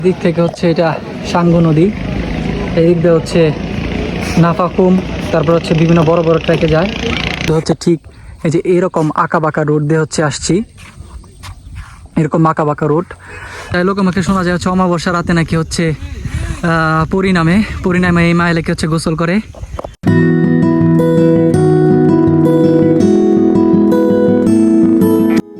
এদিক থেকে হচ্ছে এটা সাঙ্গু নদী, এদিক দিয়ে হচ্ছে নাফাকুম, তারপর হচ্ছে বিভিন্ন বড় বড় ট্র্যাকে যায়। তো হচ্ছে ঠিক এই যে এরকম আঁকা বাঁকা রোড দিয়ে হচ্ছে আসছি, এরকম আঁকা বাঁকা রোড। তাই লোক আমাকে শোনা যায় হচ্ছে অমাবস্যা রাতে নাকি হচ্ছে পরিণামে এই মাইলেকে হচ্ছে গোসল করে।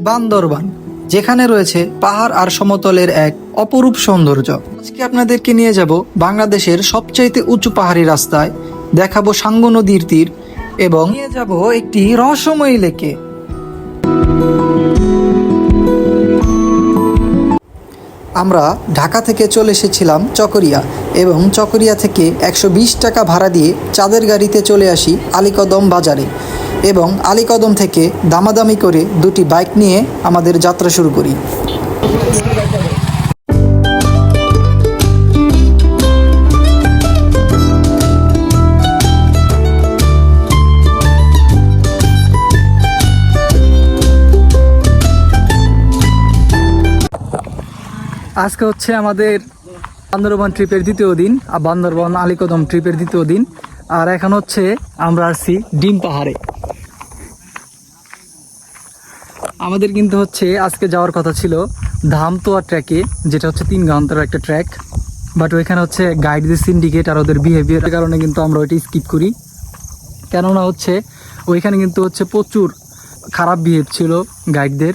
বান্দরবান, যেখানে রয়েছে পাহাড় আর সমতলের এক অপরূপ সৌন্দর্য। আজকে আপনাদেরকে নিয়ে যাব বাংলাদেশের সবচাইতে উঁচু পাহাড়ি রাস্তায়, দেখাবো সাঙ্গু নদীর তীর এবং নিয়ে যাব একটি রহস্যময়ী লেকে। আমরা ঢাকা থেকে চলে এসেছিলাম চকরিয়া এবং চকরিয়া থেকে 120 টাকা ভাড়া দিয়ে চাঁদের গাড়িতে চলে আসি আলীকদম বাজারে এবং আলীকদম থেকে দামাদামি করে দুটি বাইক নিয়ে আমাদের যাত্রা শুরু করি। আজকে হচ্ছে আমাদের বান্দরবান ট্রিপের দ্বিতীয় দিন, আর বান্দরবান আলীকদম ট্রিপের দ্বিতীয় দিন। আর এখন হচ্ছে আমরা আসছি ডিম পাহাড়ে। আমাদের কিন্তু হচ্ছে আজকে যাওয়ার কথা ছিল ধামতোয়া ট্র্যাকে, যেটা হচ্ছে 3 ঘন্টার একটা ট্র্যাক। বাট ওইখানে হচ্ছে গাইড যে সিন্ডিকেট আর ওদের বিহেভিয়ারের কারণে কিন্তু আমরা ওইটা স্কিপ করি। কেননা হচ্ছে ওইখানে কিন্তু হচ্ছে প্রচুর খারাপ বিহেভ ছিল গাইডদের,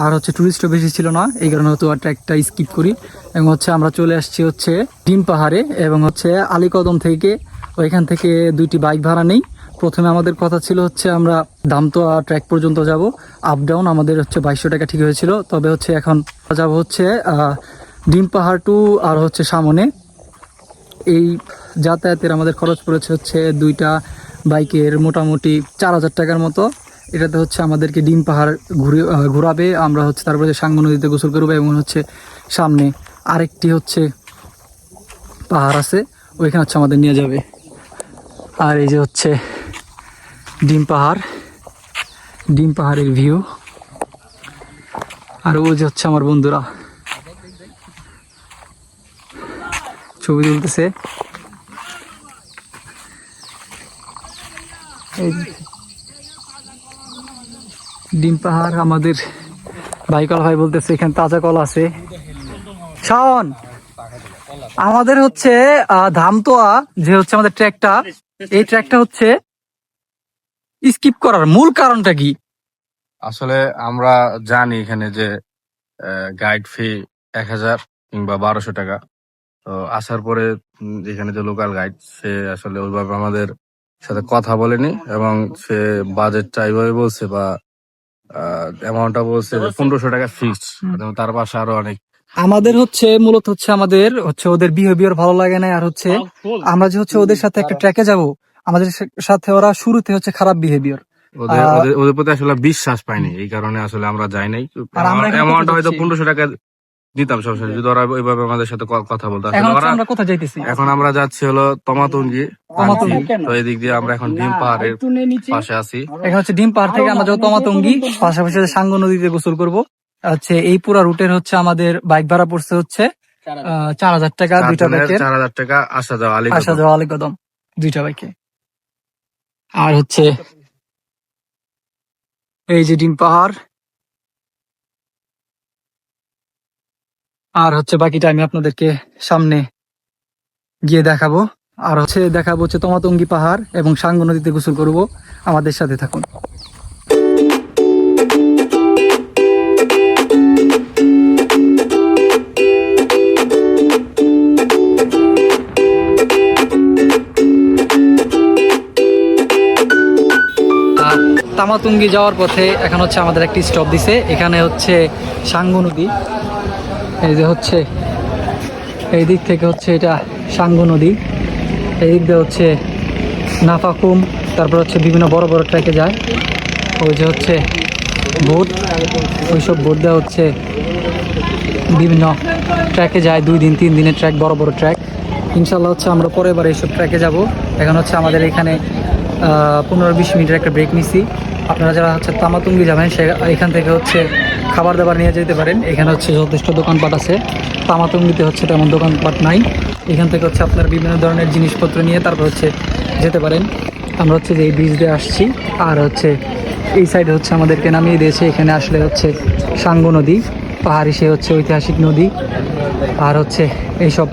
আর হচ্ছে টুরিস্টও বেশি ছিল না, এই কারণে হয়তো ট্র্যাকটা স্কিপ করি। এবং হচ্ছে আমরা চলে আসছি হচ্ছে ডিম পাহাড়ে এবং হচ্ছে আলীকদম থেকে ওইখান থেকে 2টি বাইক ভাড়া নেই। প্রথমে আমাদের কথা ছিল হচ্ছে আমরা ধামতোয়া ট্র্যাক পর্যন্ত যাব, আপ ডাউন আমাদের হচ্ছে 2200 টাকা ঠিক হয়েছিল। তবে হচ্ছে এখন যাব হচ্ছে ডিম পাহাড় টু আর হচ্ছে সামনে। এই যাতায়াতের আমাদের খরচ পড়েছে হচ্ছে 2টা বাইকের মোটামুটি 4000 টাকার মতো। এটাতে হচ্ছে আমাদেরকে ডিম পাহাড় ঘুরাবে, আমরা হচ্ছে তারপরে সাঙ্গু নদীতে গোসল করবো এবং হচ্ছে সামনে আরেকটি হচ্ছে পাহাড় আছে, ওইখানে হচ্ছে আমাদের নিয়ে যাবে। আর এই যে হচ্ছে ডিম পাহাড়ের ভিউ, আর ওই যে হচ্ছে আমার বন্ধুরা ছবি তুলতেছে। এই ডিম পাহাড়, আমাদের ভাইকল ভাই বলতেছে এখানে তাজা কল আছে। শাওন, আমাদের হচ্ছে ধামতোয়া যে হচ্ছে আমাদের ট্র্যাকটা, এই ট্র্যাকটা হচ্ছে স্কিপ করার মূল কারণটা কি? আসলে আমরা জানি এখানে যে গাইড ফি 1000 কিংবা 1200 টাকা। তো আসার পরে এখানে যে লোকাল গাইড, সে আসলে ওইভাবে আমাদের সাথে কথা বলেনি এবং সে বাজেটটা এইভাবে বলছে বা অ্যামাউন্টটা বলছে যে 1500 টাকা ফিক্সড। তার পাশে আরো অনেক আমাদের হচ্ছে মূলত হচ্ছে আমাদের হচ্ছে ওদের বিহেভিয়ার ভালো লাগে না, আর হচ্ছে আমরা যে হচ্ছে ওদের সাথে একটা ট্র্যাকে যাব, আমাদের সাথে ওরা শুরুতে হচ্ছে খারাপ বিহেভিয়ার, ওদের প্রতি আসলে বিশ্বাস পাইনি, এই কারণে আসলে আমরা যাই নাই। আর আমরা অ্যামাউন্ট হয়তো 1500 টাকা দিতাম সবসময় যদি ওরা ওইভাবে আমাদের সাথে কথা বলতো। আমরা কোথায় যাইতেছি? এখন আমরা যাচ্ছি হলো তমাতঙ্গি। তো এদিক দিয়ে আমরা এখন ডিম পাহাড়ের পাশে আছি। এখন হচ্ছে ডিম পাহাড় থেকে আমরা যাবো তমাতঙ্গি, পাশাপাশি সাঙ্গু নদীতে গোসল করবো। হচ্ছে এই পুরো রুটের হচ্ছে আমাদের বাইক ভাড়া পড়ছে হচ্ছে 4000 টাকা, 2টা বাইকের 4000 টাকা আসা যাওয়া আলীকদম 2টা বাইকে। আর হচ্ছে এই যে ডিম পাহাড়, আর হচ্ছে বাকিটা আমি আপনাদেরকে সামনে গিয়ে দেখাবো। আর হচ্ছে দেখাবো হচ্ছে তমাতঙ্গি পাহাড় এবং সাঙ্গু নদীতে গোসল করবো। আমাদের সাথে থাকুন। তামাতুঙ্গি যাওয়ার পথে এখন হচ্ছে আমাদের একটি স্টপ দিছে, এখানে হচ্ছে সাঙ্গু নদী। এই যে হচ্ছে এই দিক থেকে হচ্ছে এটা সাঙ্গু নদী, এই দিক দিয়ে হচ্ছে নাফাকুম, তারপর হচ্ছে বিভিন্ন বড় বড় ট্র্যাকে যায়। ওই যে হচ্ছে বোট, ওইসব বোট দেওয়া হচ্ছে বিভিন্ন ট্র্যাকে যায়, 2 দিন 3 দিনের ট্র্যাক, বড় বড় ট্র্যাক। ইনশাল্লাহ হচ্ছে আমরা পরের বার এইসব ট্র্যাকে যাব। এখন হচ্ছে আমাদের এখানে 15-20 মিনিটের একটা ব্রেক নিছি, আপনারা যারা হচ্ছে তামাতুঙ্গি যাবেন এখান থেকে হচ্ছে খাবার দাবার নিয়ে যেতে পারেন। এখানে হচ্ছে যথেষ্ট দোকানপাট আছে। তামাতুঙ্গিতে হচ্ছে তেমন দোকানপাট নাই। এখান থেকে হচ্ছে আপনার বিভিন্ন ধরনের জিনিসপত্র নিয়ে তারপর হচ্ছে যেতে পারেন। আমরা হচ্ছে যে এই ব্রিজ দিয়ে আসছি, আর হচ্ছে এই সাইডে হচ্ছে আমাদেরকে নামিয়ে দিয়েছে। এখানে আসলে হচ্ছে সাঙ্গু নদী, পাহাড়ি সে হচ্ছে ঐতিহাসিক নদী। আর হচ্ছে এইসব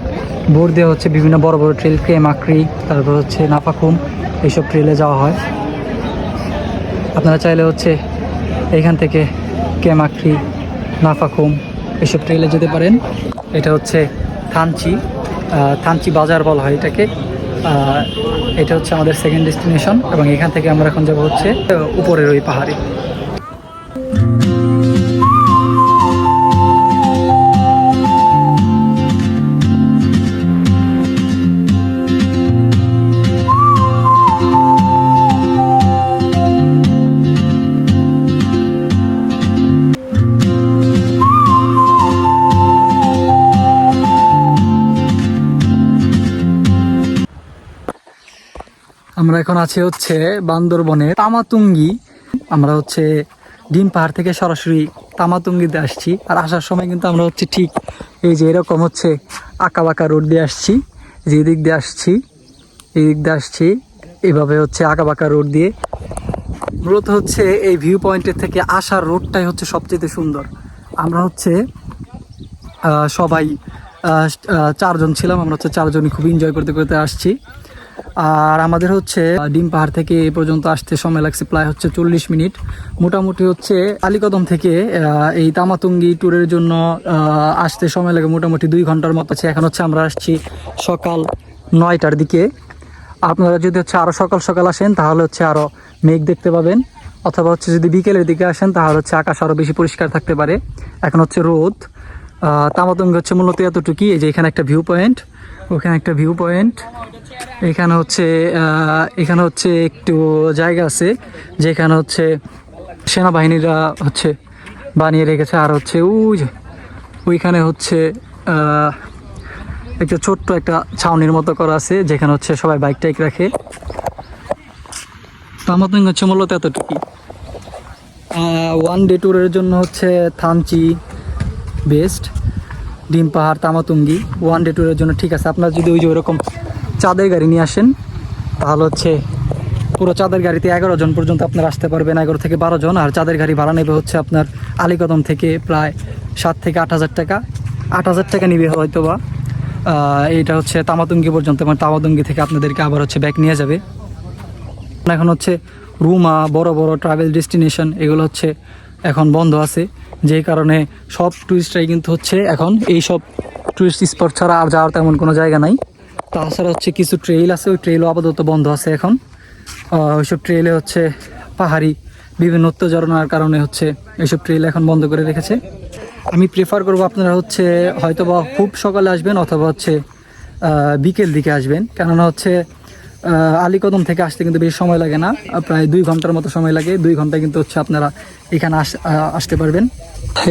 বোর্ড দিয়ে হচ্ছে বিভিন্ন বড় বড় ট্রেল, মাকড়ি, তারপর হচ্ছে নাফাকুম, এইসব ট্রেলে যাওয়া হয়। আপনারা চাইলে হচ্ছে এইখান থেকে কেমাকড়ি, নাফাকুম এসব ট্রেলে যেতে পারেন। এটা হচ্ছে থানচি বাজার বলা হয় এটাকে। এটা হচ্ছে আমাদের সেকেন্ড ডেস্টিনেশন, এবং এখান থেকে আমরা এখন যাবো হচ্ছে উপরের ওই পাহাড়ে। আমরা এখন আছি হচ্ছে বান্দরবনের তামাতুঙ্গি। আমরা হচ্ছে ডিম পাহাড় থেকে সরাসরি তামাতুঙ্গিতে আসছি। আর আসার সময় কিন্তু আমরা হচ্ছে ঠিক এই যে এরকম হচ্ছে আঁকাবাঁকা রোড দিয়ে আসছি, যে এদিক দিয়ে আসছি, এই দিক দিয়ে আসছি, এভাবে হচ্ছে আঁকাবাঁকা রোড দিয়ে। মূলত হচ্ছে এই ভিউ পয়েন্টের থেকে আসার রোডটাই হচ্ছে সবচেয়ে সুন্দর। আমরা হচ্ছে সবাই 4 জন ছিলাম। আমরা হচ্ছে 4 জনই খুব এনজয় করতে করতে আসছি। আর আমাদের হচ্ছে ডিম পাহাড় থেকে এই পর্যন্ত আসতে সময় লাগছে প্রায় হচ্ছে 40 মিনিট। মোটামুটি হচ্ছে আলীকদম থেকে এই তামাতুঙ্গি ট্যুরের জন্য আসতে সময় লাগে মোটামুটি 2 ঘন্টার মতো। এখন হচ্ছে আমরা আসছি সকাল 9টার দিকে। আপনারা যদি হচ্ছে আরও সকাল সকাল আসেন তাহলে হচ্ছে আরও মেঘ দেখতে পাবেন, অথবা হচ্ছে যদি বিকেলের দিকে আসেন তাহলে হচ্ছে আকাশ আরও বেশি পরিষ্কার থাকতে পারে। এখন হচ্ছে রোদ। তামাতুঙ্গি হচ্ছে মূলত এতটুকুই। এই যে এখানে একটা ভিউ পয়েন্ট, ওখানে একটা ভিউ পয়েন্ট। এখানে হচ্ছে একটু জায়গা আছে যেখানে হচ্ছে সেনাবাহিনীরা হচ্ছে বানিয়ে রেখেছে। আর হচ্ছে ওইখানে হচ্ছে একটা ছোট্ট একটা ছাউনির মতো করা আছে যেখানে হচ্ছে সবাই বাইক টাইক রাখে। তামাতুঙ্গি হচ্ছে মূলত এতটুকুই। 1 ডে ট্যুরের জন্য হচ্ছে থানচি বেস্ট। ডিম পাহাড় তামাতুঙ্গি 1 ডে ট্যুরের জন্য ঠিক আছে। আপনারা যদি ওই যে ওইরকম চাঁদের গাড়ি নিয়ে আসেন তাহলে হচ্ছে পুরো চাঁদের গাড়িতে 11 জন পর্যন্ত আপনারা আসতে পারবেন, 11 থেকে 12 জন। আর চাঁদের গাড়ি ভাড়া নেবে হচ্ছে আপনার আলীকদম থেকে প্রায় 7 থেকে 8,000 টাকা। 8,000 টাকা নিবে হয়তো বা। এইটা হচ্ছে তামাতুঙ্গি পর্যন্ত, মানে তামাতুঙ্গি থেকে আপনাদেরকে আবার হচ্ছে ব্যাক নিয়ে যাবে। এখন হচ্ছে রুমা, বড় বড় ট্রাভেল ডেস্টিনেশন এগুলো হচ্ছে এখন বন্ধ আছে, যেই কারণে সব টুরিস্টরাই কিন্তু হচ্ছে এখন এই সব টুরিস্ট স্পট ছাড়া আর যাওয়ার তেমন কোনো জায়গা নাই। তাছাড়া হচ্ছে কিছু ট্রেইল আছে, ওই ট্রেইলও আপাতত বন্ধ আছে এখন। ওইসব ট্রেইলে হচ্ছে পাহাড়ি বিভিন্ন উত্তেজনার কারণে হচ্ছে এইসব ট্রেইল এখন বন্ধ করে রেখেছে। আমি প্রেফার করবো আপনারা হচ্ছে হয়তো বা খুব সকালে আসবেন অথবা হচ্ছে বিকেল দিকে আসবেন, কেননা হচ্ছে আলীকদম থেকে আসতে কিন্তু বেশি সময় লাগে না, প্রায় 2 ঘন্টার মতো সময় লাগে। 2 ঘন্টায় কিন্তু হচ্ছে আপনারা এখানে আসতে পারবেন।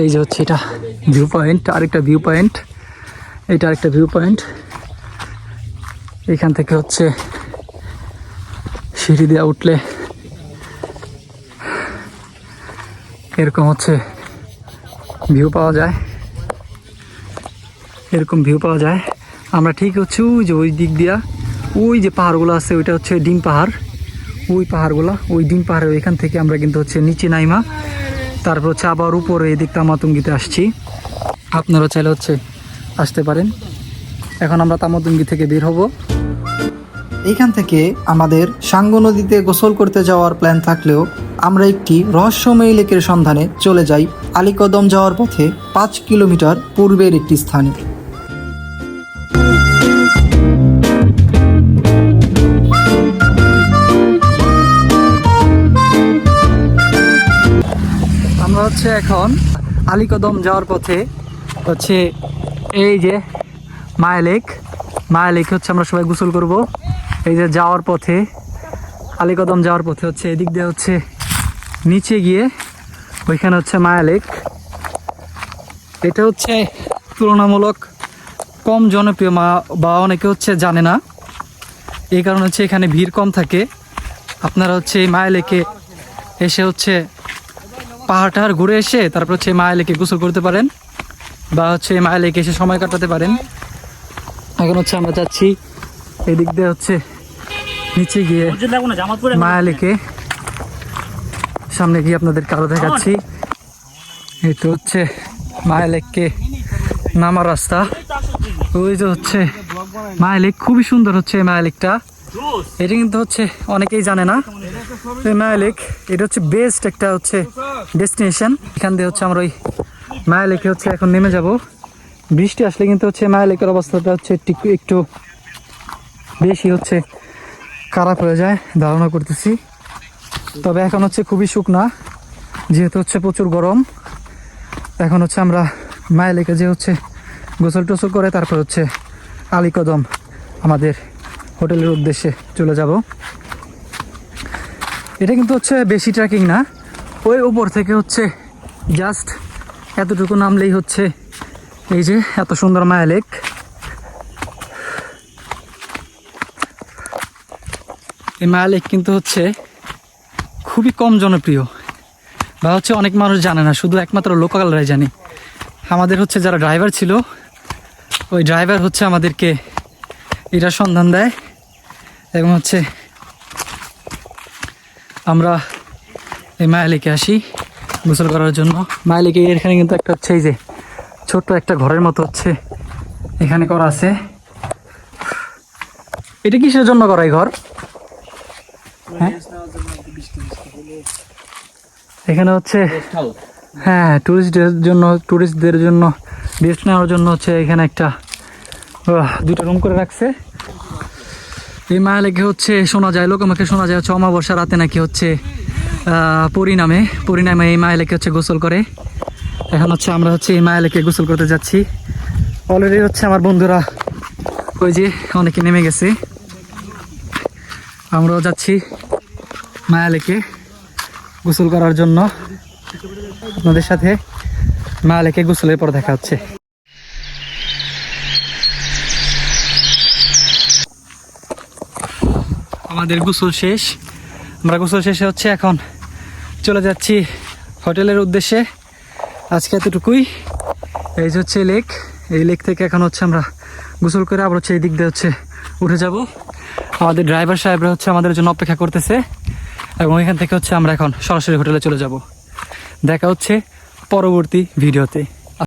এই যে হচ্ছে এটা ভিউ পয়েন্ট, আরেকটা ভিউ পয়েন্ট, এটা আরেকটা ভিউ পয়েন্ট। এখান থেকে হচ্ছে সিঁড়ি দিয়ে উঠলে এরকম হচ্ছে ভিউ পাওয়া যায়, এরকম ভিউ পাওয়া যায়। আমরা ঠিক হচ্ছে ওই যে ওই দিক দিয়া ওই যে পাহাড়গুলো আছে ওইটা হচ্ছে ডিম পাহাড়, ওই পাহাড়গুলো, ওই ডিম পাহাড়ের ওইখান থেকে আমরা কিন্তু হচ্ছে নিচে নাইমা তারপর হচ্ছে আবার উপরে এই দিক তামাতুঙ্গিতে আসছি। আপনারা চাইলে হচ্ছে আসতে পারেন। এখন আমরা তামাতুঙ্গি থেকে বের হব। এইখান থেকে আমাদের সাঙ্গু নদীতে গোসল করতে যাওয়ার প্ল্যান থাকলেও আমরা একটি রহস্যময়ী লেকের সন্ধানে চলে যাই আলীকদম যাওয়ার পথে 5 কিলোমিটার পূর্বের একটি স্থানে। আমরা হচ্ছে এখন আলীকদম যাওয়ার পথে হচ্ছে এই যে মায়া লেক হচ্ছে আমরা সবাই গোসল করব। এই যে যাওয়ার পথে আলীকদম যাওয়ার পথে হচ্ছে এদিক দিয়ে হচ্ছে নিচে গিয়ে ওইখানে হচ্ছে মায়া লেক। এটা হচ্ছে তুলনামূলক কম জনপ্রিয় বা অনেকে হচ্ছে জানে না, এই কারণে হচ্ছে এখানে ভিড় কম থাকে। আপনারা হচ্ছে এই মায়া লেকে এসে হচ্ছে পাহাড় টাহাড় ঘুরে এসে তারপর হচ্ছে মায়া লেকে গোসল করতে পারেন, বা হচ্ছে মায়া লেকে এসে সময় কাটাতে পারেন। এখন হচ্ছে আমরা যাচ্ছি এদিক দিয়ে হচ্ছে নিচে গিয়ে মায়া লেকে, সামনে গিয়ে আপনাদের কারো দেখাচ্ছি। এই তো হচ্ছে মায়া লেককে নামার রাস্তা। ওই যে হচ্ছে মায়া লেক, খুবই সুন্দর হচ্ছে এই মায়া লেকটা। এটা কিন্তু হচ্ছে অনেকেই জানে না এই মায়া লেক, এটা হচ্ছে বেস্ট একটা হচ্ছে ডেস্টিনেশন। এখান দিয়ে হচ্ছে আমরা ওই মায়া লেকে হচ্ছে এখন নেমে যাব। বৃষ্টি আসলে কিন্তু হচ্ছে মায়া লেকের অবস্থাটা হচ্ছে একটু বেশি হচ্ছে খারাপ হয়ে যায় ধারণা করতেছি। তবে এখন হচ্ছে খুবই শুকনা, যেহেতু হচ্ছে প্রচুর গরম। এখন হচ্ছে আমরা মায়া লেকে যে হচ্ছে গোসল টোসল করে তারপর হচ্ছে আলীকদম আমাদের হোটেলের উদ্দেশ্যে চলে যাব। এটা কিন্তু হচ্ছে বেশি ট্রেকিং না, ওই উপর থেকে হচ্ছে জাস্ট এতটুকু নামলেই হচ্ছে এই যে এত সুন্দর মায়া লেক। এই মায়া লেক কিন্তু হচ্ছে খুবই কম জনপ্রিয়, বা হচ্ছে অনেক মানুষ জানে না, শুধু একমাত্র লোকালরাই জানে। আমাদের হচ্ছে যারা ড্রাইভার ছিল, ওই ড্রাইভার হচ্ছে আমাদেরকে এটা সন্ধান দেয়, এবং হচ্ছে আমরা এই মায়া লেকে আসি গোসল করার জন্য। মায়া লেকে এখানে কিন্তু একটা হচ্ছে এই যে ছোট্ট একটা ঘরের মতো হচ্ছে এখানে করা আছে। এটা কিসের জন্য করা এই ঘর? হ্যাঁ, এখানে হচ্ছে হ্যাঁ টুরিস্টদের জন্য রেস্ট নেওয়ার জন্য হচ্ছে এখানে একটা দুটো রুম করে রাখছে। এই মায়া লেকে হচ্ছে শোনা যায়, আমাকে শোনা যায় হচ্ছে অমাবস্যা রাতে নাকি হচ্ছে পরিণামে এই মায়া লেকে হচ্ছে গোসল করে। এখন হচ্ছে আমরা হচ্ছে এই মায়া লেকে গোসল করতে যাচ্ছি। অলরেডি হচ্ছে আমার বন্ধুরা ওই যে অনেকে নেমে গেছে, আমরাও যাচ্ছি মায়া লেকে গোসল করার জন্য। আপনাদের সাথে মায়া লেকে গোসলের পর দেখা হচ্ছে। আমাদের গোসল শেষ, আমরা গোসল শেষে হচ্ছে এখন চলে যাচ্ছি হোটেলের উদ্দেশ্যে। আজকে এতটুকুই। এই যে হচ্ছে লেক, এই লেক থেকে এখন হচ্ছে আমরা গোসল করে আবার হচ্ছে এই দিক দিয়ে হচ্ছে উঠে যাব। আমাদের ড্রাইভার সাহেবরা হচ্ছে আমাদের জন্য অপেক্ষা করতেছে, এবং এখান থেকে হচ্ছে আমরা এখন সরাসরি হোটেলে চলে যাব। দেখা হচ্ছে পরবর্তী ভিডিওতে।